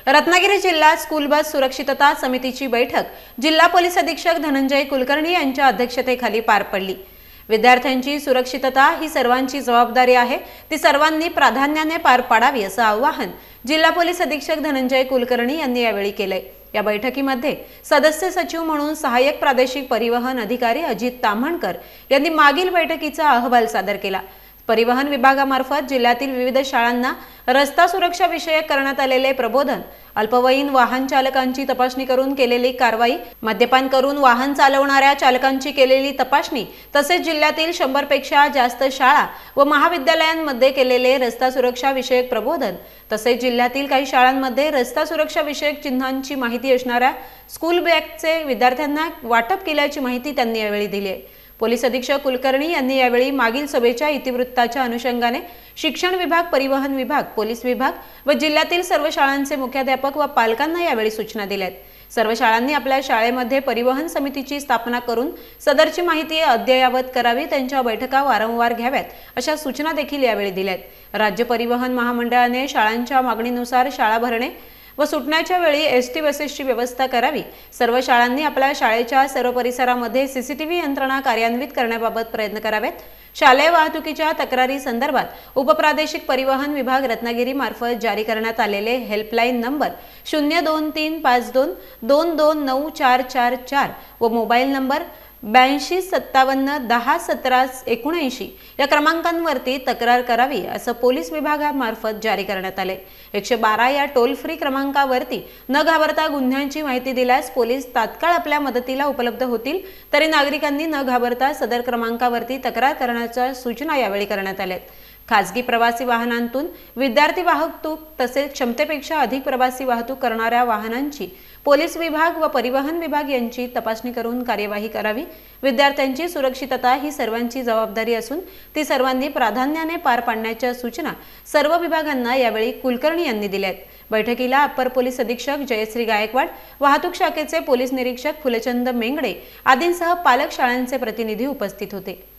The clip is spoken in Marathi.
रत्नागिरी जिल्हा स्कूल बस सुरक्षितता समितीची बैठक जिल्हा पोलीस अधीक्षक धनंजय कुलकर्णी यांच्या अध्यक्षतेखाली पार पडली। विद्यार्थ्यांची सुरक्षितता ही सर्वांची जबाबदारी आहे, ती सर्वांनी प्राधान्याने पार पाडावी असं आवाहन जिल्हा पोलीस अधीक्षक धनंजय कुलकर्णी यांनी यावेळी केले। या बैठकीमध्ये सदस्य सचिव म्हणून सहाय्यक प्रादेशिक परिवहन अधिकारी अजित ताम्हणकर यांनी मागील बैठकीचा अहवाल सादर केला। परिवहन विभागामार्फत जिल्ह्यातील विविध शाळांना रस्ता सुरक्षा विषयक करण्यात आलेले प्रबोधन, अल्पवयीन वाहन चालकांची तपासणी करून केलेली कारवाई, मद्यपान करून वाहन चालवणाऱ्या चालकांची केलेली तपासणी, तसेच जिल्ह्यातील 100 पेक्षा जास्त शाळा व महाविद्यालयांमध्ये केलेले रस्ता सुरक्षा विषयक प्रबोधन, तसेच जिल्ह्यातील काही शाळांमध्ये रस्ता सुरक्षा विषयक चिन्हांची माहिती असणाऱ्या स्कूल बॅगचे विद्यार्थ्यांना वाटप केल्याची माहिती त्यांनी यावेळी दिली आहे। पोलीस अधीक्षक कुलकर्णी यांनी यावेळी मागील सभेच्या इतिवृत्ताच्या अनुषंगाने शिक्षण विभाग, परिवहन विभाग, पोलीस विभाग व जिल्ह्यातील सर्व शाळांचे मुख्याध्यापक व पालकांना यावेळी सूचना दिल्या आहेत। सर्व शाळांनी आपल्या शाळेमध्ये परिवहन समितीची स्थापना करून सदरची माहिती अद्ययावत करावी, त्यांच्या बैठका वारंवार घ्याव्यात अशा सूचना देखील यावेळी दिल्या आहेत। राज्य परिवहन महामंडळाने शाळांच्या मागणीनुसार शाळा भरणे व सुटण्याच्या वेळी एसटी बसेसची व्यवस्था करावी। सर्व शाळांनी आपल्या शाळेच्या सर्व परिसरामध्ये सीसीटीव्ही यंत्रणा कार्यान्वित करण्याबाबत प्रयत्न करावेत। शालेय वाहतुकीच्या तक्रारी संदर्भात उपप्रादेशिक परिवहन विभाग रत्नागिरी मार्फत जारी करण्यात आलेले हेल्पलाईन नंबर 02352229444 व मोबाईल नंबर 8257101779 या क्रमांकांवरती तक्रार करावी असं पोलीस विभागामार्फत जारी करण्यात आले। 112 या टोल फ्री क्रमांकावरती न घाबरता गुन्ह्यांची माहिती दिल्यास पोलीस तात्काळ आपल्या मदतीला उपलब्ध होतील, तरी नागरिकांनी न घाबरता सदर क्रमांकावरती तक्रार करण्याच्या सूचना यावेळी करण्यात आल्या। खासगी प्रवासी वाहनांतून विद्यार्थी वाहतूक तसेच क्षमतेपेक्षा अधिक प्रवासी वाहतूक करणाऱ्या वाहनांची पोलीस विभाग व परिवहन विभाग यांची तपासणी करून कार्यवाही करावी। विद्यार्थ्यांची सुरक्षितता ही सर्वांची जबाबदारी असून ती सर्वांनी प्राधान्याने पार पाडण्याच्या सूचना सर्व विभागांना यावेळी कुलकर्णी यांनी दिल्या आहेत। बैठकीला अप्पर पोलीस अधीक्षक जयश्री गायकवाड, वाहतूक शाखेचे पोलीस निरीक्षक फुलचंद मेंगडे आदींसह पालक, शाळांचे प्रतिनिधी उपस्थित होते।